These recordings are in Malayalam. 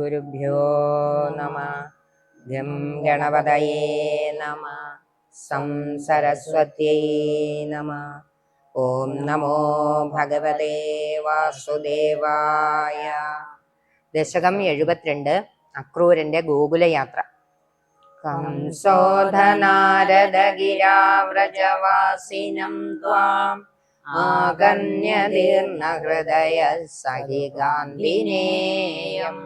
ശ്രീഗുരുഭ്യോ നമഃ. ഗം ഗണപതയേ നമഃ. സം സരസ്വത്यै നമഃ. ഓം നമോ ഭഗവതേ വാസുദേവായ. ദശകം 72 അക്രൂരന്റെ ഗോകുലയാത്ര. കംസോധനാരദഗിരാവ്രജവാസിനം ത്വാം ആകന്യതീർണഹൃദയ സഹി ഗാന്ധിനേയം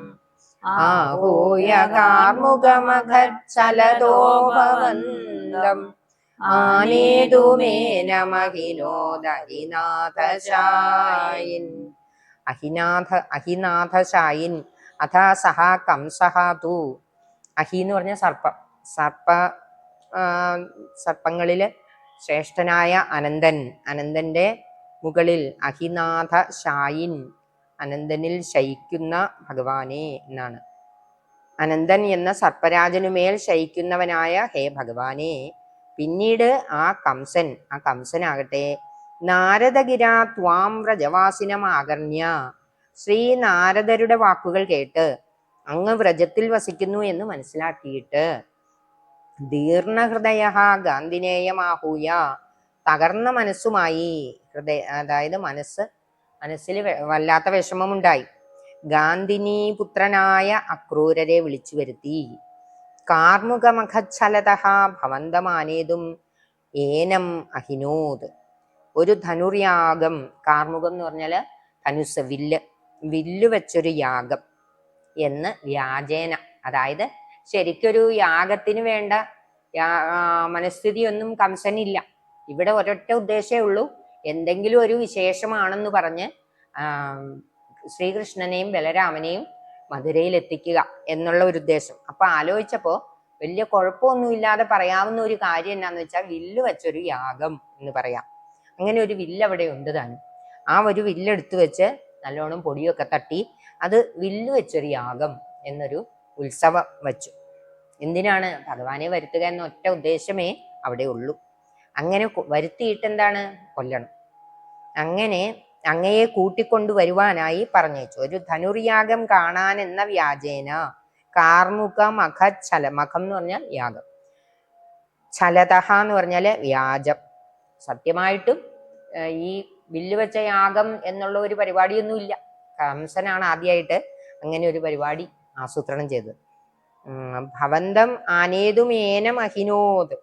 ആഹൂയ കാർമുകമഖച്ഛലതോ ഭവന്തം ആനേതുമേനമഹിനോദഹിനാഥശായിൻ. അഹിനാഥശായിൻ അഥ സഹ കംസഃ തു. അഹി എന്ന് പറഞ്ഞ സർപ്പങ്ങളില് ശ്രേഷ്ഠനായ അനന്തന്റെ മുകളിൽ അഹിനാഥ ശായിൻ, അനന്തനിൽ ശയിക്കുന്ന ഭഗവാനെ എന്നാണ്. അനന്തൻ എന്ന സർപ്പരാജനുമേൽ ശയിക്കുന്നവനായ ഹേ ഭഗവാനെ. പിന്നീട് ആ കംസനാകട്ടെ നാരദഗിരാ ത്വാം വ്രജവാസിനം ആകർണ്യ, ശ്രീ നാരദരുടെ വാക്കുകൾ കേട്ട് അങ്ങ് വ്രജത്തിൽ വസിക്കുന്നു എന്ന് മനസ്സിലാക്കിയിട്ട് ദീർണഹൃദയ ഗാന്ധിനേയമാഹൂയ, തകർന്ന മനസ്സുമായി, അതായത് മനസ്സിൽ വല്ലാത്ത വിഷമമുണ്ടായി, ഗാന്ധിനി പുത്രനായ അക്രൂരരെ വിളിച്ചു വരുത്തി. കാർമുകമഖച്ഛലത ഭവന്തമാനേതും ഏനം അഹിനോത്. ഒരു ധനുർയാഗം, കാർമുകം എന്ന് പറഞ്ഞാല് ധനുസ്, വില്ല് വെച്ചൊരു യാഗം എന്ന് വ്യാജേന, അതായത് ശരിക്കൊരു യാഗത്തിന് വേണ്ട മനസ്ഥിതിയൊന്നും കംസനില്ല. ഇവിടെ ഒരൊറ്റ ഉദ്ദേശമേ ഉള്ളൂ, എന്തെങ്കിലും ഒരു വിശേഷമാണെന്ന് പറഞ്ഞ് ശ്രീകൃഷ്ണനെയും ബലരാമനെയും മധുരയിൽ എത്തിക്കുക എന്നുള്ള ഒരു ഉദ്ദേശം. അപ്പൊ ആലോചിച്ചപ്പോ വലിയ കുഴപ്പമൊന്നുമില്ലാതെ പറയാവുന്ന ഒരു കാര്യം എന്നാന്ന് വെച്ചാൽ വില്ല് വെച്ചൊരു യാഗം എന്ന് പറയാം. അങ്ങനെ ഒരു വില്ല് അവിടെ ഉണ്ട് താനും. ആ ഒരു വില്ലെടുത്ത് വെച്ച് നല്ലോണം പൊടിയൊക്കെ തട്ടി അത് വില്ല് വെച്ചൊരു യാഗം എന്നൊരു ഉത്സവം വച്ചു. എന്തിനാണ്? ഭഗവാനെ വരുത്തുക എന്ന ഒറ്റ ഉദ്ദേശമേ അവിടെ ഉള്ളൂ. അങ്ങനെ വരുത്തിയിട്ട് എന്താണ്? കൊല്ലണം. അങ്ങനെ അങ്ങയെ കൂട്ടിക്കൊണ്ടു വരുവാനായി പറഞ്ഞയച്ചു. ഒരു ധനുർയാഗം കാണാൻ എന്ന വ്യാജേന കാർമുക മഖച്ഛല, മഖം എന്ന് പറഞ്ഞാൽ യാഗം, ഛലതഹ എന്ന് പറഞ്ഞാല് വ്യാജം. സത്യമായിട്ടും ഈ വില്ല് വെച്ച യാഗം എന്നുള്ള ഒരു പരിപാടിയൊന്നുമില്ല. കംസനാണ് ആദ്യമായിട്ട് അങ്ങനെ ഒരു പരിപാടി ആസൂത്രണം ചെയ്തത്. ഭവന്തം ആനേതുമേനം അഹിനോത്,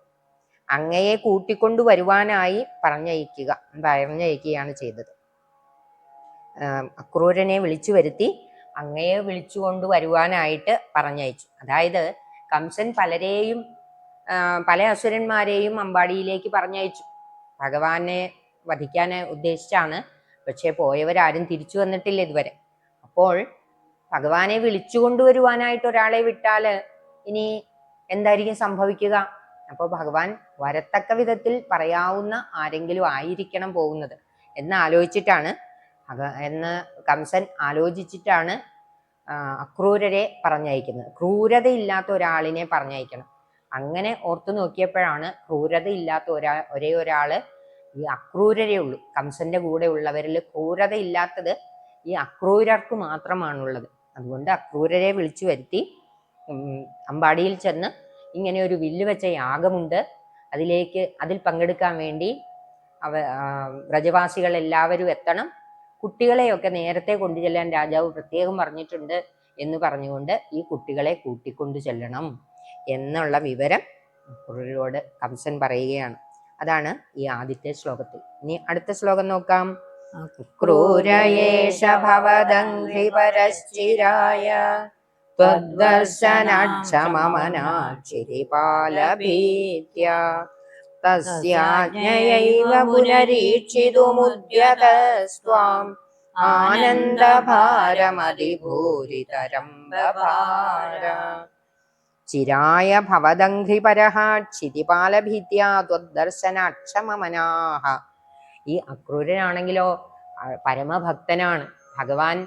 അങ്ങയെ കൂട്ടിക്കൊണ്ടു വരുവാനായി പറഞ്ഞയക്കുകയാണ് ചെയ്തത്. അക്രൂരനെ വിളിച്ചു വരുത്തി അങ്ങയെ വിളിച്ചു കൊണ്ട് വരുവാനായിട്ട് പറഞ്ഞയച്ചു. അതായത് കംസൻ പല അസുരന്മാരെയും അമ്പാടിയിലേക്ക് പറഞ്ഞയച്ചു. ഭഗവാനെ വധിക്കാൻ ഉദ്ദേശിച്ചാണ്. പക്ഷെ പോയവരാരും തിരിച്ചു വന്നിട്ടില്ല ഇതുവരെ. അപ്പോൾ ഭഗവാനെ വിളിച്ചു കൊണ്ടുവരുവാനായിട്ട് ഒരാളെ വിട്ടാല് ഇനി എന്തായിരിക്കും സംഭവിക്കുക? അപ്പോൾ ഭഗവാൻ വരത്തക്ക വിധത്തിൽ പറയാവുന്ന ആരെങ്കിലും ആയിരിക്കണം പോകുന്നത് എന്ന് കംസൻ ആലോചിച്ചിട്ടാണ് അക്രൂരരെ പറഞ്ഞയക്കുന്നത്. ക്രൂരതയില്ലാത്ത ഒരാളിനെ പറഞ്ഞയക്കണം. അങ്ങനെ ഓർത്തു നോക്കിയപ്പോഴാണ് ക്രൂരതയില്ലാത്ത ഒരേ ഒരാള് ഈ അക്രൂരരേ ഉള്ളൂ. കംസന്റെ കൂടെ ഉള്ളവരിൽ ക്രൂരതയില്ലാത്തത് ഈ അക്രൂരർക്ക് മാത്രമാണുള്ളത്. അതുകൊണ്ട് അക്രൂരരെ വിളിച്ചു വരുത്തി അമ്പാടിയിൽ ചെന്ന് ഇങ്ങനെ ഒരു വില്ല് വെച്ച യാഗമുണ്ട്, അതിൽ പങ്കെടുക്കാൻ വേണ്ടി വ്രജവാസികൾ എല്ലാവരും എത്തണം, കുട്ടികളെയൊക്കെ നേരത്തെ കൊണ്ടു ചെല്ലാൻ രാജാവ് പ്രത്യേകം പറഞ്ഞിട്ടുണ്ട് എന്ന് പറഞ്ഞുകൊണ്ട് ഈ കുട്ടികളെ കൂട്ടിക്കൊണ്ടു ചെല്ലണം എന്നുള്ള വിവരം അക്രൂരരോട് കംസൻ പറയുകയാണ്. അതാണ് ഈ ആദ്യത്തെ ശ്ലോകത്തിൽ. ഇനി അടുത്ത ശ്ലോകം നോക്കാം. ക്രൂരയേഷ ഭവദംഘ്രിപരശ്ചിരായ ത്വദ്ദർശനാക്ഷമമനാക്ഷിരിപാലഭീത്യ തസ്യാജ്ഞയൈവ പുനരീക്ഷിതുമുദ്യതസ്ത്വാം ആനന്ദഭാരമതിഭൂരിതരം ബഭാര. ചിരായ ഭവദംഘ്രിപരഃ ക്ഷിതിപാലഭീത്യാ ത്വദ്ദർശനാക്ഷമമനാഃ. ഈ അക്രൂരനാണെങ്കിലോ പരമഭക്തനാണ്. ഭഗവാൻ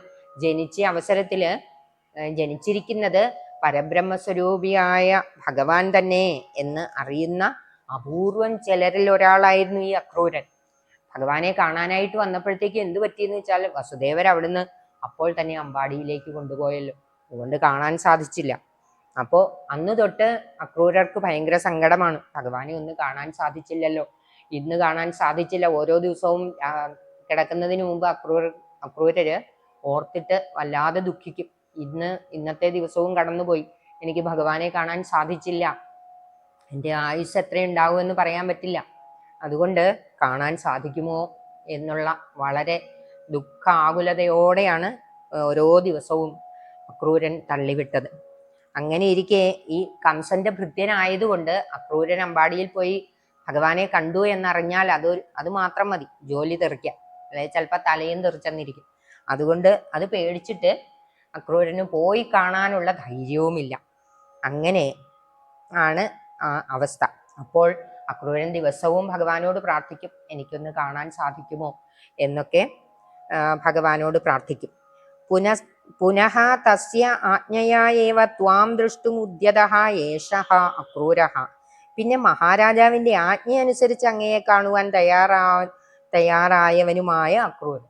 ജനിച്ചിരിക്കുന്നത് പരബ്രഹ്മസ്വരൂപിയായ ഭഗവാൻ തന്നെ എന്ന് അറിയുന്ന അപൂർവം ചിലരിൽ ഒരാളായിരുന്നു ഈ അക്രൂരൻ. ഭഗവാനെ കാണാനായിട്ട് വന്നപ്പോഴത്തേക്ക് എന്ത് പറ്റിയെന്ന് വെച്ചാൽ വസുദേവർ അവിടുന്ന് അപ്പോൾ തന്നെ അമ്പാടിയിലേക്ക് കൊണ്ടുപോയല്ലോ. അതുകൊണ്ട് കാണാൻ സാധിച്ചില്ല. അപ്പോൾ അന്ന് തൊട്ട് അക്രൂരർക്ക് ഭയങ്കര സങ്കടമാണ്. ഭഗവാനെ ഒന്ന് കാണാൻ സാധിച്ചില്ലല്ലോ, ഇന്ന് കാണാൻ സാധിച്ചില്ല. ഓരോ ദിവസവും കിടക്കുന്നതിന് മുമ്പ് അക്രൂരര് ഓർത്തിട്ട് വല്ലാതെ ദുഃഖിക്കും. ഇന്നത്തെ ദിവസവും കടന്നുപോയി, എനിക്ക് ഭഗവാനെ കാണാൻ സാധിച്ചില്ല, എൻ്റെ ആയുസ് എത്രയുണ്ടാവും എന്ന് പറയാൻ പറ്റില്ല. അതുകൊണ്ട് കാണാൻ സാധിക്കുമോ എന്നുള്ള വളരെ ദുഃഖാകുലതയോടെയാണ് ഓരോ ദിവസവും അക്രൂരൻ തള്ളിവിട്ടത്. അങ്ങനെ ഇരിക്കെ ഈ കംസന്റെ ഭൃത്യനായതുകൊണ്ട് അക്രൂരൻ അമ്പാടിയിൽ പോയി ഭഗവാനെ കണ്ടു എന്നറിഞ്ഞാൽ അത് മാത്രം മതി, ജോലി തെറിക്കാം, അതായത് ചിലപ്പോൾ തലയും തെറിച്ചെന്നിരിക്കും. അതുകൊണ്ട് അത് പേടിച്ചിട്ട് അക്രൂരന് പോയി കാണാനുള്ള ധൈര്യവുമില്ല. അങ്ങനെ ആണ് ആ അവസ്ഥ. അപ്പോൾ അക്രൂരൻ ദിവസവും ഭഗവാനോട് പ്രാർത്ഥിക്കും, എനിക്കൊന്ന് കാണാൻ സാധിക്കുമോ എന്നൊക്കെ ഭഗവാനോട് പ്രാർത്ഥിക്കും. പുനഃ തസ്യ ആജ്ഞയാ ഏവ ത്വാം ദൃഷ്ടുമുദ്യതഃ ഏഷഃ അക്രൂരഃ. പിന്നെ മഹാരാജാവിന്റെ ആജ്ഞ അനുസരിച്ച് അങ്ങയെ കാണുവാൻ തയ്യാറായവനുമായ അക്രൂരൻ.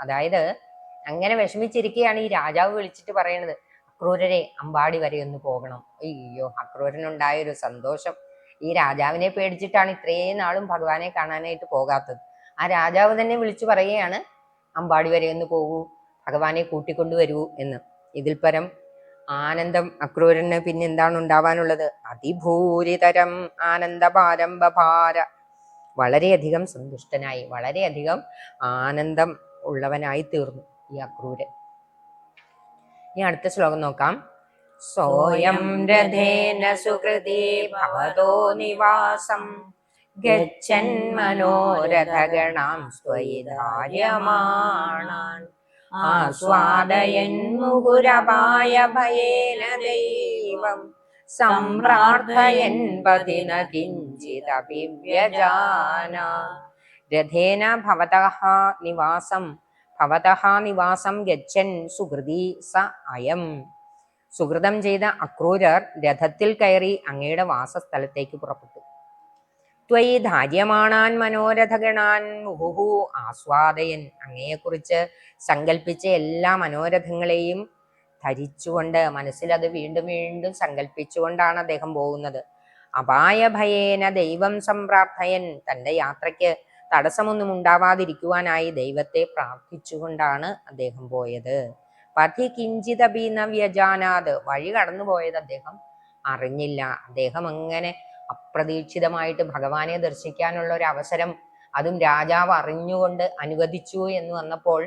അതായത് അങ്ങനെ വിഷമിച്ചിരിക്കുകയാണ് ഈ രാജാവ് വിളിച്ചിട്ട് പറയണത്, അക്രൂരരെ അമ്പാടി വരെ ഒന്ന് പോകണം. അയ്യോ, അക്രൂരനുണ്ടായൊരു സന്തോഷം. ഈ രാജാവിനെ പേടിച്ചിട്ടാണ് ഇത്രയും നാളും ഭഗവാനെ കാണാനായിട്ട് പോകാത്തത്. ആ രാജാവ് തന്നെ വിളിച്ചു പറയുകയാണ്, അമ്പാടി വരെ ഒന്ന് പോകൂ, ഭഗവാനെ കൂട്ടിക്കൊണ്ടുവരൂ എന്ന്. ഇതിൽ പരം ആനന്ദം അക്രൂരന് പിന്നെ എന്താണ് ഉണ്ടാവാനുള്ളത്? അതിഭൂരിതരം ആനന്ദപാരംഭഭാര. വളരെയധികം സന്തുഷ്ടനായി, വളരെയധികം ആനന്ദം ഉള്ളവനായി തീർന്നു ഈ അക്രൂരൻ. ഇനി അടുത്ത ശ്ലോകം നോക്കാം. സോയം രഥേന സുഹൃതി ഭവതോ നിവാസം ഗച്ഛൻ മനോരഥഗണാം സ്വയി ധാര്യമാണാൻ ആസ്വാദയൻ മുഹുരപായ ഭയേന ദൈവം സംപ്രാർത്ഥയൻ പതിന കിഞ്ചിദപി വ്യജാന. രഥേന ഭവതഃ നിവാസം ഗച്ഛൻ സുഹൃതി സ അയം. സുഹൃതം ചെയ്ത അക്രൂരർ രഥത്തിൽ കയറി അങ്ങയുടെ വാസസ്ഥലത്തേക്ക് പുറപ്പെട്ടു. ത്വയി ധാര്യമാണാൻ മനോരഥഗണാൻ മുഹുഹു ആസ്വാദയൻ. അങ്ങയെക്കുറിച്ച് സങ്കല്പിച്ച എല്ലാ മനോരഥങ്ങളെയും ധരിച്ചുകൊണ്ട്, മനസ്സിലത് വീണ്ടും വീണ്ടും സങ്കല്പിച്ചുകൊണ്ടാണ് അദ്ദേഹം പോകുന്നത്. അപായ ഭയേന ദൈവം സംപ്രാർത്ഥയൻ. തൻ്റെ യാത്രയ്ക്ക് തടസ്സമൊന്നും ഉണ്ടാവാതിരിക്കുവാനായി ദൈവത്തെ പ്രാർത്ഥിച്ചുകൊണ്ടാണ് അദ്ദേഹം പോയത്. പഥി കിഞ്ചിതപി ന വ്യജാനാത്. വഴി കടന്നുപോയത് അദ്ദേഹം അറിഞ്ഞില്ല. അദ്ദേഹം അങ്ങനെ അപ്രതീക്ഷിതമായിട്ട് ഭഗവാനെ ദർശിക്കാനുള്ള ഒരു അവസരം, അതും രാജാവ് അറിഞ്ഞുകൊണ്ട് അനുവദിച്ചു എന്ന് വന്നപ്പോൾ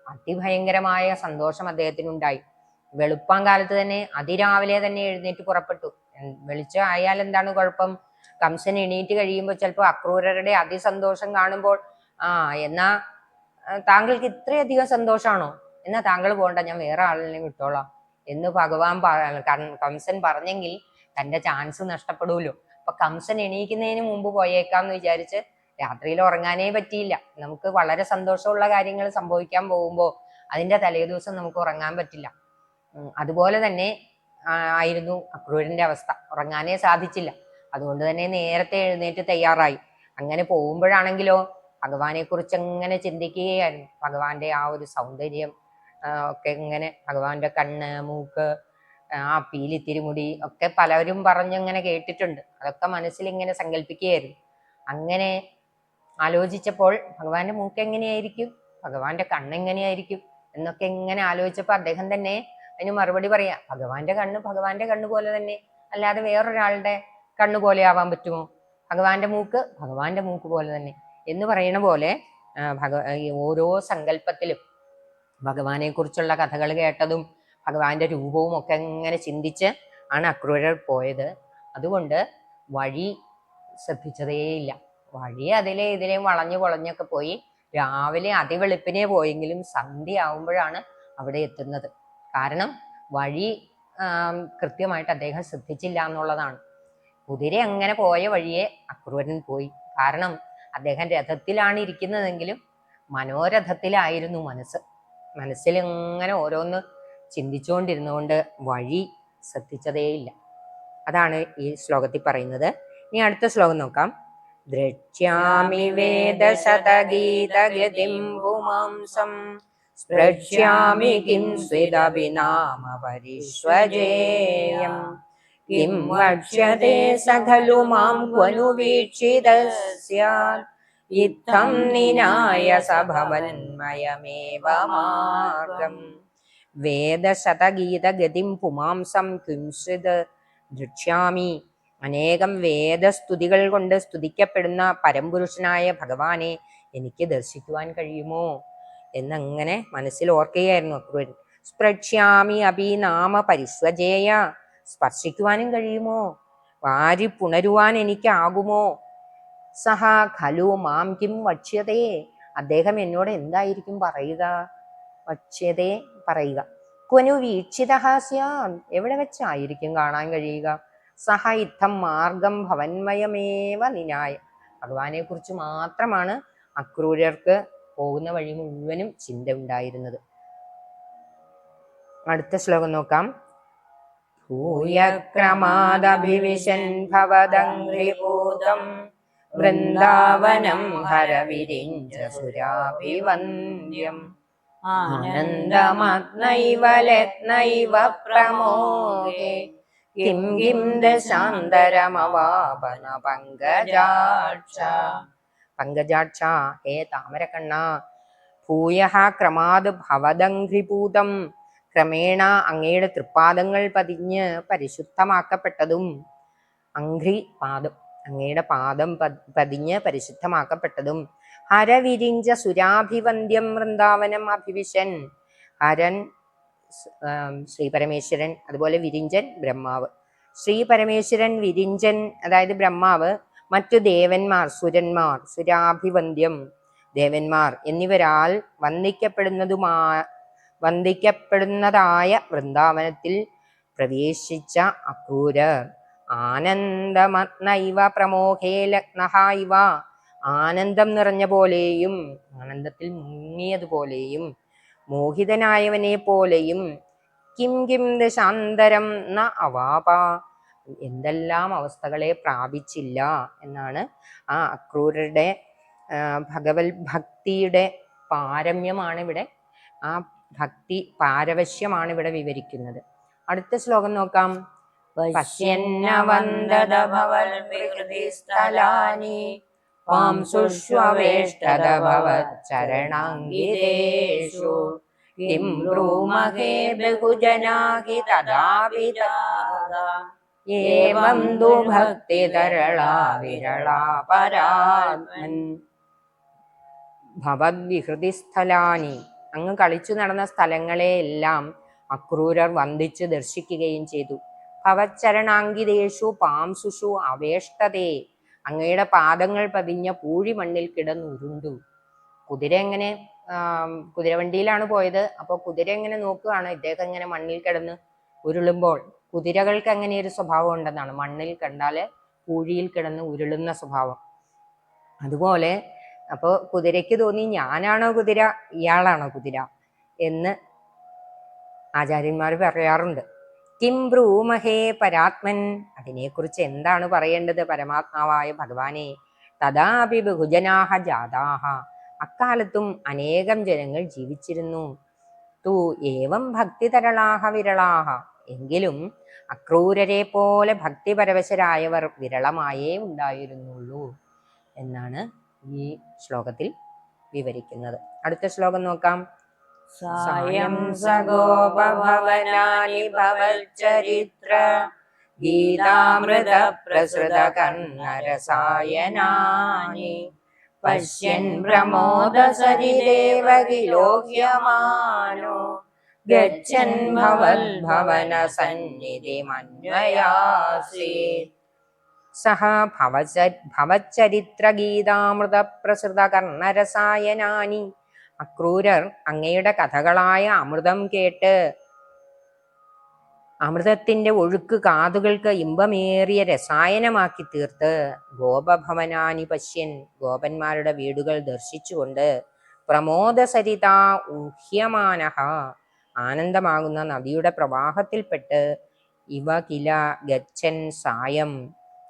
അതിഭയങ്കരമായ സന്തോഷം അദ്ദേഹത്തിനുണ്ടായി. വെളുപ്പാങ്കാലത്ത് തന്നെ, അതിരാവിലെ തന്നെ എഴുന്നേറ്റ് പുറപ്പെട്ടു. വെളിച്ചം ആയാൽ എന്താണ് കുഴപ്പം? കംസൻ എണീറ്റ് കഴിയുമ്പോൾ ചിലപ്പോൾ അക്രൂരരുടെ അതിസന്തോഷം കാണുമ്പോൾ, എന്നാ താങ്കൾക്ക് ഇത്രയധികം സന്തോഷമാണോ, എന്നാ താങ്കൾ പോകണ്ട, ഞാൻ വേറെ ആളിനെ വിട്ടോളാം എന്ന് കംസൻ പറഞ്ഞെങ്കിൽ തന്റെ ചാൻസ് നഷ്ടപ്പെടൂല്ലോ. അപ്പൊ കംസൻ എണീക്കുന്നതിന് മുമ്പ് പോയേക്കാന്ന് വിചാരിച്ച് രാത്രിയിൽ ഉറങ്ങാനേ പറ്റിയില്ല. നമുക്ക് വളരെ സന്തോഷമുള്ള കാര്യങ്ങൾ സംഭവിക്കാൻ പോകുമ്പോൾ അതിന്റെ തലേദിവസം നമുക്ക് ഉറങ്ങാൻ പറ്റില്ല. അതുപോലെ തന്നെ ആയിരുന്നു അക്രൂരന്റെ അവസ്ഥ. ഉറങ്ങാനേ സാധിച്ചില്ല. അതുകൊണ്ട് തന്നെ നേരത്തെ എഴുന്നേറ്റ് തയ്യാറായി. അങ്ങനെ പോകുമ്പോഴാണെങ്കിലോ ഭഗവാനെ കുറിച്ച് എങ്ങനെ ചിന്തിക്കുകയായിരുന്നു. ഭഗവാന്റെ ആ ഒരു സൗന്ദര്യം ഒക്കെ ഇങ്ങനെ, ഭഗവാന്റെ കണ്ണ്, മൂക്ക്, ആ പീലി തിരുമുടി ഒക്കെ പലരും പറഞ്ഞിങ്ങനെ കേട്ടിട്ടുണ്ട്. അതൊക്കെ മനസ്സിൽ ഇങ്ങനെ സങ്കല്പിക്കുകയായിരുന്നു. അങ്ങനെ ആലോചിച്ചപ്പോൾ ഭഗവാന്റെ മൂക്ക് എങ്ങനെയായിരിക്കും, ഭഗവാന്റെ കണ്ണെങ്ങനെയായിരിക്കും എന്നൊക്കെ ഇങ്ങനെ ആലോചിച്ചപ്പോൾ അദ്ദേഹം തന്നെ അതിന് മറുപടി പറയാ, ഭഗവാന്റെ കണ്ണ് പോലെ തന്നെ, അല്ലാതെ വേറൊരാളുടെ കണ്ണ് പോലെ ആവാൻ പറ്റുമോ? ഭഗവാന്റെ മൂക്ക് പോലെ തന്നെ എന്ന് പറയണ പോലെ ഓരോ സങ്കല്പത്തിലും ഭഗവാനെ കുറിച്ചുള്ള കഥകൾ കേട്ടതും ഭഗവാന്റെ രൂപവും ഒക്കെ ഇങ്ങനെ ചിന്തിച്ച് ആണ് അക്രൂരർ പോയത്. അതുകൊണ്ട് വഴി ശ്രദ്ധിച്ചതേയില്ല. വഴി ഇതിലെയും വളഞ്ഞു പൊളഞ്ഞൊക്കെ പോയി. രാവിലെ അതിവെളുപ്പിനെ പോയെങ്കിലും സന്ധ്യ ആവുമ്പോഴാണ് അവിടെ എത്തുന്നത്. കാരണം വഴി കൃത്യമായിട്ട് അദ്ദേഹം ശ്രദ്ധിച്ചില്ല എന്നുള്ളതാണ്. കുതിര അങ്ങനെ പോയ വഴിയെ അക്രൂരൻ പോയി. കാരണം അദ്ദേഹം രഥത്തിലാണ് ഇരിക്കുന്നതെങ്കിലും മനോരഥത്തിലായിരുന്നു മനസ്സിൽ ഇങ്ങനെ ഓരോന്ന് ചിന്തിച്ചുകൊണ്ടിരുന്നുകൊണ്ട് വഴി ശ്രദ്ധിച്ചതേയില്ല. അതാണ് ഈ ശ്ലോകത്തിൽ പറയുന്നത്. ഇനി അടുത്ത ശ്ലോകം നോക്കാം. ദ്രക്ഷ്യാമി വേദശതഗീതഗതിം പുമാംസം സ്പൃക്ഷ്യാമി കിം സ്വിദപി നാമ പരിഷ്വജേയം കിം വക്ഷ്യത്തെ സ ഖലു മാം ക്വനു വീക്ഷിതസ്യാത് ഇത്തം നിനായ സഭവന്മയമേവ മാർഗം വേദശതഗീതഗതിം പുമാംസം കിംസ്വിത് ദൃക്ഷ്യാമി. അനേകം വേദസ്തുതികൾ കൊണ്ട് സ്തുതിക്കപ്പെടുന്ന പരംപുരുഷനായ ഭഗവാനെ എനിക്ക് ദർശിക്കുവാൻ കഴിയുമോ എന്നങ്ങനെ മനസ്സിൽ ഓർക്കുകയായിരുന്നു അക്രൂരൻ. സ്പൃക്ഷ്യാമി അപി നാമ പരിസ്വജേയ, സ്പർശിക്കുവാനും കഴിയുമോ, വാരി പുണരുവാൻ എനിക്കാകുമോ. സഹ ഖലു മാം കിം വക്ഷ്യതേ, അദ്ദേഹം എന്നോട് എന്തായിരിക്കും പറയുക. വക്ഷ്യതേ പറയുക. ക്വനു വീക്ഷിതഃ സ്യാത്, എവിടെ വെച്ചായിരിക്കും കാണാൻ കഴിയുക. സഹ ഇത്തം മാർഗം ഭവന്മയമേവ നിനായ, ഭഗവാനെ കുറിച്ച് മാത്രമാണ് അക്രൂരർക്ക് പോകുന്ന വഴി മുഴുവനും ചിന്ത ഉണ്ടായിരുന്നത്. അടുത്ത ശ്ലോകം നോക്കാം. ഭൂയക്രമാദഭിവിശൻ ഭവദംഘ്രിഭൂതം വൃന്ദാവനം ഹരവിരിഞ്ച സുരാഭിവന്ദ്യം ആനന്ദമഗ്നൈവ ലഗ്നൈവ പ്രമോഹേ കിം കിം ദശാന്തരമവാപന പങ്കജാക്ഷ. പങ്കജാക്ഷ, ഹേ താമരക്കണ്ണ, ഭൂയഃ ക്രമാത് ഭവദംഘ്രിഭൂതം, ക്രമേണ അങ്ങയുടെ തൃപ്പാദങ്ങൾ പതിഞ്ഞ് പരിശുദ്ധമാക്കപ്പെട്ടതും, അംഘ്രി പാദം, അങ്ങയുടെ പാദം പതിഞ്ഞ് പരിശുദ്ധമാക്കപ്പെട്ടതും, ഹരവിരിഞ്ച സുരാഭിവന്ദ്യം വൃന്ദാവനം അഭിവിശൻ, ഹരൻ ശ്രീ പരമേശ്വരൻ, അതുപോലെ വിരിഞ്ചൻ ബ്രഹ്മാവ്. ശ്രീ പരമേശ്വരൻ, വിരിഞ്ചൻ അതായത് ബ്രഹ്മാവ്, മറ്റു ദേവന്മാർ സുരന്മാർ, സുരാഭിവന്ദ്യം ദേവന്മാർ എന്നിവരാൽ വന്ദിക്കപ്പെടുന്നതായ വൃന്ദാവനത്തിൽ പ്രവേശിച്ച അക്രൂരർ ആനന്ദമഗ്നൈവ പ്രമോഹേ ലഗ്നഃ ഇവ, ആനന്ദം നിറഞ്ഞ പോലെയും ആനന്ദത്തിൽ മുങ്ങിയതുപോലെയും മോഹിതനായവനെ പോലെയും കിം കിം ദശാന്തരം ന അവാപ, എന്തെല്ലാം അവസ്ഥകളെ പ്രാപിച്ചില്ല എന്നാണ് ആ അക്രൂരരുടെ ഭഗവത് ഭക്തിയുടെ പാരമ്യമാണ് ഇവിടെ, ആ ഭക്തി പാരവശ്യമാണ് ഇവിടെ വിവരിക്കുന്നത്. അടുത്ത ശ്ലോകം നോക്കാം. പശ്യന്നവന്ദത ഭവൽ വിഹൃതിസ്ഥലാനി പാംസുഷ്വേഷ്ടത ഭവച്ചരണാംഗിരേഷു കിം ബ്രൂമഹേ ബഹുജനാഹി തദാവിദാദ ഏവം തു ഭക്തി തരളാ വിരളാ പരാത്മൻ. ഭവദ്വിഹൃതിസ്ഥലാനി, അങ്ങ് കളിച്ചു നടന്ന സ്ഥലങ്ങളെയെല്ലാം അക്രൂരർ വന്ദിച്ച് ദർശിക്കുകയും ചെയ്തു. ഭവച്ചരണാങ്കിതേഷു പാംസുഷു അവേഷ്ടതേ, അങ്ങയുടെ പാദങ്ങൾ പതിഞ്ഞ പൂഴിമണ്ണിൽ കിടന്നുരുണ്ടു. കുതിര എങ്ങനെ കുതിരവണ്ടിയിലാണ് പോയത്. അപ്പോൾ കുതിര എങ്ങനെ നോക്കുകയാണ്, ഇദ്ദേഹം ഇങ്ങനെ മണ്ണിൽ കിടന്ന് ഉരുളുമ്പോൾ. കുതിരകൾക്ക് അങ്ങനെ ഒരു സ്വഭാവം ഉണ്ടെന്നാണ്, മണ്ണിൽ കണ്ടാല് പൂഴിയിൽ കിടന്ന് ഉരുളുന്ന സ്വഭാവം. അതുപോലെ അപ്പോൾ കുതിരയ്ക്ക് തോന്നി, ഞാനാണോ കുതിര, ഇയാളാണോ കുതിര എന്ന് ആചാര്യന്മാർ പറയാറുണ്ട്. കിം ബ്രൂമഹേ പരാത്മൻ, അതിനെക്കുറിച്ച് എന്താണ് പറയേണ്ടത് പരമാത്മാവായ ഭഗവാനെ. തഥാപി ബഹുജനാഹ ജാതാഹ, അക്കാലത്തും അനേകം ജനങ്ങൾ ജീവിച്ചിരുന്നു. തു ഏവം ഭക്തി തരളാഹ വിരളാഹ, എങ്കിലും അക്രൂരരെ പോലെ ഭക്തിപരവശരായവർ വിരളമായേ ഉണ്ടായിരുന്നുള്ളൂ എന്നാണ് ഈ ശ്ലോകത്തിൽ വിവരിക്കുന്നത്. അടുത്ത ശ്ലോകം നോക്കാം. സായം സഗോപഭവനാനി ഭവൽചരിത്ര ഗീതാമൃത പ്രസൃത കർണരസായനാനി പശ്യൻ പ്രമോദസരിദേവ കിലോഹ്യമാനോ ഗച്ഛൻ ഭവൽ ഭവന സന്നിധിമന്വയാസി. സഹ ഭവച്ചരിത്ര ഗീതാമൃത പ്രസൃത കർണരസായനാനി, അക്രൂരർ അങ്ങയുടെ കഥകളായ അമൃതം കേട്ട് അമൃതത്തിന്റെ ഒഴുക്ക് കാതുകൾക്ക് ഇമ്പമേറിയ രസായനമാക്കി തീർത്ത് ഗോപഭവനാനി പശ്യൻ, ഗോപന്മാരുടെ വീടുകൾ ദർശിച്ചുകൊണ്ട് പ്രമോദസരിത ഊഹ്യമാനഃ, ആനന്ദമാകുന്ന നദിയുടെ പ്രവാഹത്തിൽപ്പെട്ട് ഇവ കില ഗച്ഛൻ സായം,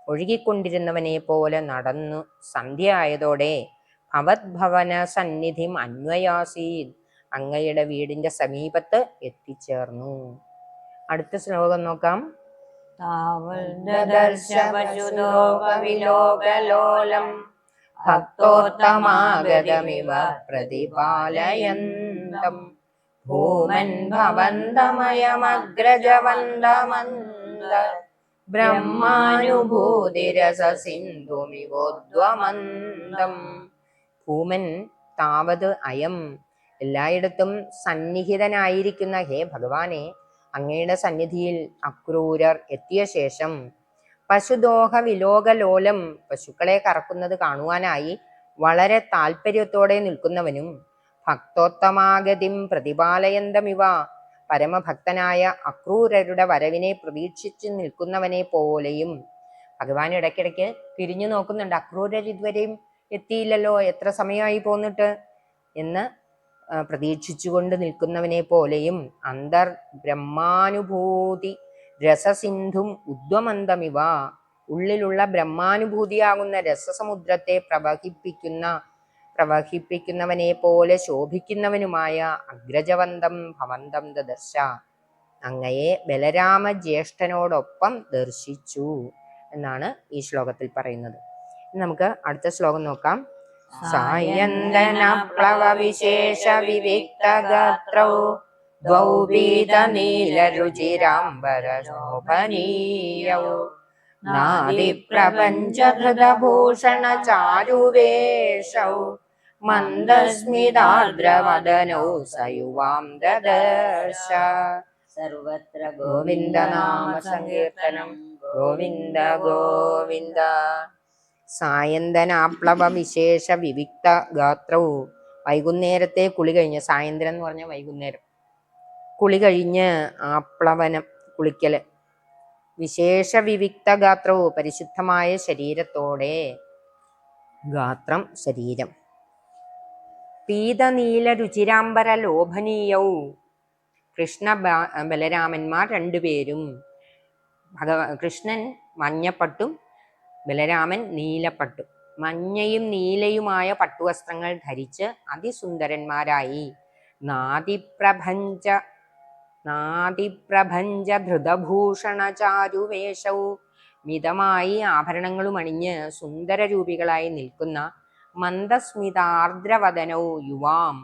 ഒഴുകിക്കൊണ്ടിരുന്നവനെ പോലെ നടന്നു സന്ധ്യ ആയതോടെ ഭവദ്ഭവന സന്നിധിം അന്വയാസീത്, അങ്ങയുടെ വീടിന്റെ സമീപത്ത് എത്തിച്ചേർന്നു. അടുത്ത ശ്ലോകം നോക്കാം. താവൽദർശപശുലോകവിലോകലോലം ഭക്തോത്തമാഗതമിവ പ്രതിപാലയന്തം ഭൂമൻ ഭവന്തമയമഗ്രജവന്തമന്ദ ബ്രഹ്മാനുഭൂതിരസസിന്ധുമിവോദ്വമന്തം. ഭൂമൻ താവത് അയം, എല്ലായിടത്തും സന്നിഹിതനായിരിക്കുന്ന ഹേ ഭഗവാനെ, അങ്ങയുടെ സന്നിധിയിൽ അക്രൂരർ എത്തിയ ശേഷം പശുദോഹ വിലോകലോലം, പശുക്കളെ കറക്കുന്നത് കാണുവാനായി വളരെ താല്പര്യത്തോടെ നിൽക്കുന്നവനും ഭക്തോത്തമാഗതിം പ്രതിപാലയന്തമിവ, പരമഭക്തനായ അക്രൂരരുടെ വരവിനെ പ്രതീക്ഷിച്ചു നിൽക്കുന്നവനെ പോലെയും. ഭഗവാൻ ഇടയ്ക്കിടയ്ക്ക് തിരിഞ്ഞു നോക്കുന്നുണ്ട്, അക്രൂരർ ഇതുവരെയും എത്തിയില്ലല്ലോ, എത്ര സമയമായി പോന്നിട്ട് എന്ന് പ്രതീക്ഷിച്ചുകൊണ്ട് നിൽക്കുന്നവനെ പോലെയും. അന്തർ ബ്രഹ്മാനുഭൂതി രസസിന്ധും ഉദ്വമന്തമിവ, ഉള്ളിലുള്ള ബ്രഹ്മാനുഭൂതിയാകുന്ന രസസമുദ്രത്തെ പ്രവഹിപ്പിക്കുന്നവനെ പോലെ ശോഭിക്കുന്നവനുമായ അഗ്രജവന്തം ഭവന്തം ദർശ, അങ്ങയെ ബലരാമ ജ്യേഷ്ഠനോടൊപ്പം ദർശിച്ചു എന്നാണ് ഈ ശ്ലോകത്തിൽ പറയുന്നത്. നമുക്ക് അടുത്ത ശ്ലോകം നോക്കാം. സായന്തന പ്ലവ വിശേഷ വിവിക്ത ഗാത്രൗ ദ്വൗ പീത നീല രുചിരാംബര ശോഭനീയൗ നാദി പ്രപഞ്ച ധൃതഭൂഷണ ചാരുവേഷൗ മന്ദസ്മിതാർദ്രവദനൗ സയുവാം ദദർശ. സർവത്ര ഗോവിന്ദനാമ സങ്കീർത്തനം ഗോവിന്ദ ഗോവിന്ദ. സായന്തനാപ്ലവ വിശേഷ വിവിക്ത ഗാത്രവും, വൈകുന്നേരത്തെ കുളി കഴിഞ്ഞ്, സായന്തനം എന്ന് പറഞ്ഞാൽ വൈകുന്നേരം, കുളി കഴിഞ്ഞ് ആപ്ലവനം കുളിക്കല്, വിശേഷ വിവിക്ത ഗാത്രവും പരിശുദ്ധമായ ശരീരത്തോടെ, ഗാത്രം ശരീരം, പീതനീല രുചിരാംബര ലോഭനീയവും, കൃഷ്ണ ബലരാമന്മാർ രണ്ടുപേരും, കൃഷ്ണൻ മഞ്ഞപ്പട്ടും ബലരാമൻ നീലപ്പട്ടും, മഞ്ഞയും നീലയുമായ പട്ടുവസ്ത്രങ്ങൾ ധരിച്ച് അതിസുന്ദരന്മാരായി നാദിപ്രഭഞ്ച ധൃതഭൂഷണ ചാരുവേഷവും, മിതമായി ആഭരണങ്ങളും അണിഞ്ഞ് സുന്ദരരൂപികളായി നിൽക്കുന്ന മന്ദസ്മിതാർദ്രവദനവും യുവാം,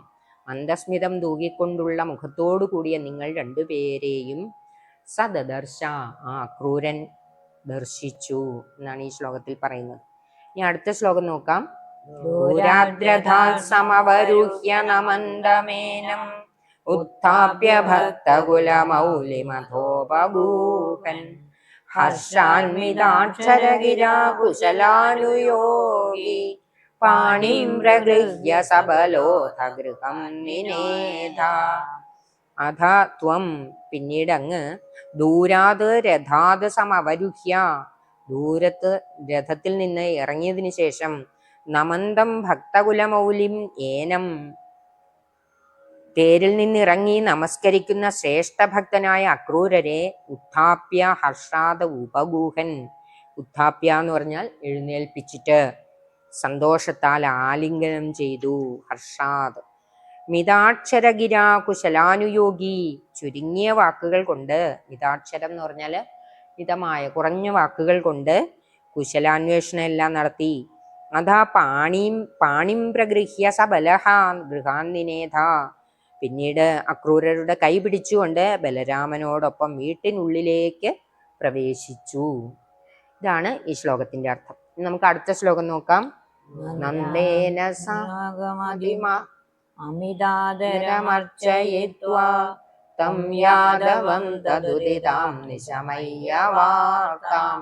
മന്ദസ്മിതം തൂകിക്കൊണ്ടുള്ള മുഖത്തോടു കൂടിയ നിങ്ങൾ രണ്ടുപേരെയും സദദർശ, ആ ക്രൂരൻ ദർശിച്ചു എന്നാണ് ഈ ശ്ലോകത്തിൽ പറയുന്നത്. ഇനി അടുത്ത ശ്ലോകം നോക്കാം. സമവരുഹ്യ നമന്ദമേനം ഉത്ഥാപ്യ ഭക്തകുലമൗലിമഥോപഗൂഹൻ ഹർഷാന്വിതാക്ഷരഗിരാകുശലാനുയോഗി പാണിം പ്രഗൃഹ്യ സബലോധ ഗൃഹം നിനേധ. അഥ ത്വം, പിന്നീട് അങ്ങ്, ദൂരാത് രഥാത് സമവരുഹ്യ, ദൂരത്ത് രഥത്തിൽ നിന്ന് ഇറങ്ങിയതിനു ശേഷം, നമന്തം ഭക്തകുലമൗലിം ഏനം, തേരിൽ നിന്നിറങ്ങി നമസ്കരിക്കുന്ന ശ്രേഷ്ഠഭക്തനായ അക്രൂരരെ ഉത്ഥാപ്യ ഹർഷാദ ഉപഗൂഹൻ, ഉത്ഥാപ്യ എന്ന് പറഞ്ഞാൽ എഴുന്നേൽപ്പിച്ചിട്ട് സന്തോഷത്താൽ ആലിംഗനം ചെയ്തു. ഹർഷാദ്. മിതാക്ഷരഗിരാ കുശലാനുയോഗി, ചുരുങ്ങിയ വാക്കുകൾ കൊണ്ട്, മിതാക്ഷരം എന്ന് പറഞ്ഞാല് മിതമായ കുറഞ്ഞ വാക്കുകൾ കൊണ്ട് കുശലാന്വേഷണം എല്ലാം നടത്തി. അതാ പാണിം പ്രഗൃഹ്യ സബലഹ ഗൃഹാൻ നിനേധ, പിന്നീട് അക്രൂരരുടെ കൈ പിടിച്ചുകൊണ്ട് ബലരാമനോടൊപ്പം വീട്ടിനുള്ളിലേക്ക് പ്രവേശിച്ചു. ഇതാണ് ഈ ശ്ലോകത്തിന്റെ അർത്ഥം. നമുക്ക് അടുത്ത ശ്ലോകം നോക്കാം. നന്ദേന അമിതാദരമർച്ചയിത്വാ തം യാദവം തദുദിതാം നിശമയ്യ വാർത്താം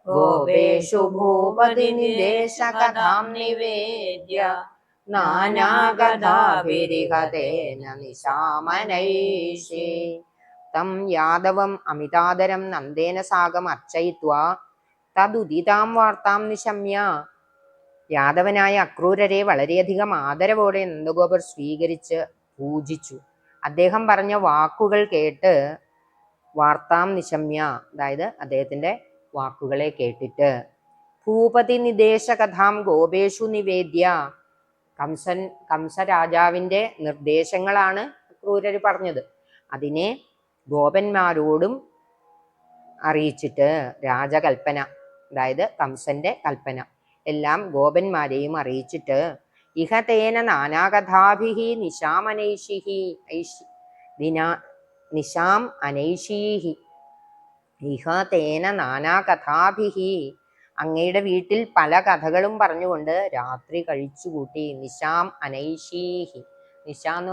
ഗോപേഷു ഭൂപതി നിദേശകഥാം നിവേദ്യ നാനാകഥാഭിരിഹതേന നിശാമനൈഷി. തം യാദവം അമിതാദരം നന്ദേന സാകം അർച്ചയിത്വാ തദുദിതാം വാർത്താം നിശമ്യ. യാദവനായ അക്രൂരരെ വളരെയധികം ആദരവോടെ നന്ദഗോപർ സ്വീകരിച്ച് പൂജിച്ചു. അദ്ദേഹം പറഞ്ഞ വാക്കുകൾ കേട്ട് വാർത്താം നിശമ്യ, അതായത് അദ്ദേഹത്തിന്റെ വാക്കുകളെ കേട്ടിട്ട്, ഭൂപതി നിദേശ കഥാം ഗോപേഷു നിവേദ്യ, കംസരാജാവിൻ്റെ നിർദ്ദേശങ്ങളാണ് അക്രൂരർ പറഞ്ഞത്. അതിനെ ഗോപന്മാരോടും അറിയിച്ചിട്ട് രാജകൽപ്പന, അതായത് കംസന്റെ കൽപ്പന എല്ലാം ഗോപന്മാരെയും അറിയിച്ചിട്ട് ഇഹ തേന നാനാകഥാഭിഹി നിശാം അനൈഷീഹി ഇഹ തേന നാനാകഥാഭിഹി, അങ്ങയുടെ വീട്ടിൽ പല കഥകളും പറഞ്ഞുകൊണ്ട് രാത്രി കഴിച്ചുകൂട്ടി. നിശാം അനൈഷീഹി, നിശാം എന്ന്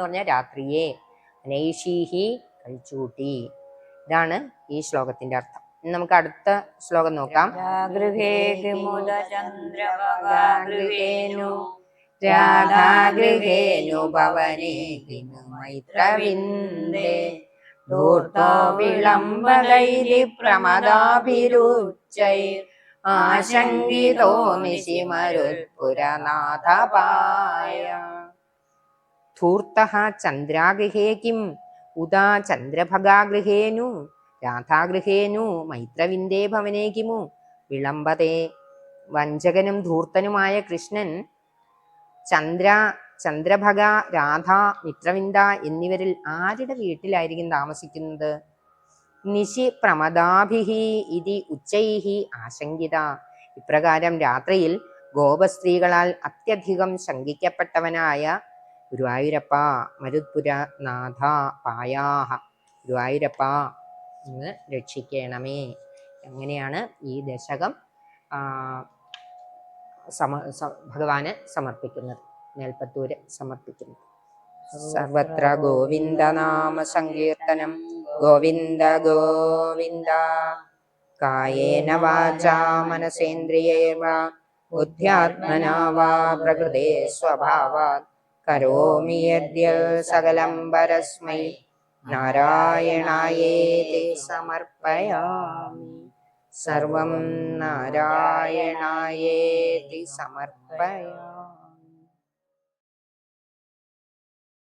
പറഞ്ഞ രാത്രിയെ, അനൈഷീഹി കഴിച്ചുകൂട്ടി. ഇതാണ് ഈ ശ്ലോകത്തിന്റെ അർത്ഥം. ഇനി നമുക്ക് അടുത്ത ശ്ലോകം നോക്കാം. രാധാഗൃഹേനു ഭവനേ മൈത്രവിന്ദേ ധൂർത്തോ വിളംബദൈരി പ്രമദാഭിരുച്ചൈർ ആശങ്കിതോ നിശിമരുത്പുരനാഥപായ. ധൂർത്തഃ ചന്ദ്രാഗൃഹേ കിം ഉദാ ചന്ദ്രഭഗാഗൃഹേനു രാധാഗൃഹേനു മൈത്രവിന്ദേ ഭവനേ കിമു വിളംബതേ. വഞ്ചകനും ധൂർത്തനുമായ കൃഷ്ണൻ ചന്ദ്രഭഗ, രാധ, മിത്രവിന്ദ എന്നിവരിൽ ആരുടെ വീട്ടിലായിരിക്കും താമസിക്കുന്നത്? നിശി പ്രമദാഭിഹി ഇതി ഉച്ചൈഹി ആശങ്കിത. ഇപ്രകാരം രാത്രിയിൽ ഗോപസ്ത്രീകളാൽ അത്യധികം ശങ്കിക്കപ്പെട്ടവനായ ഗുരുവായൂരപ്പ മരുത്പുര നാഥ പായാഹ, ഗുരുവായൂരപ്പ എന്ന് രക്ഷിക്കണമേ. അങ്ങനെയാണ് ഈ ദശകം ഭഗവാന് സമർപ്പിക്കുന്നത്, മേൽപ്പത്തൂര് സമർപ്പിക്കുന്നത്. സർവത്ര ഗോവിന്ദനാമ സങ്കീർത്തനം ഗോവിന്ദ ഗോവിന്ദ. കായേന വാചാ മനസേന്ദ്രിയേർവാ ബുദ്ധ്യാത്മനാ വാ പ്രകൃതേ സ്വഭാവാത് കരോമി യദ്യൽ സകലം പരസ്മൈ നാരായണായേതി സമർപ്പയാമി. സർവം നാരായണായേതി സമർപ്പയാമി.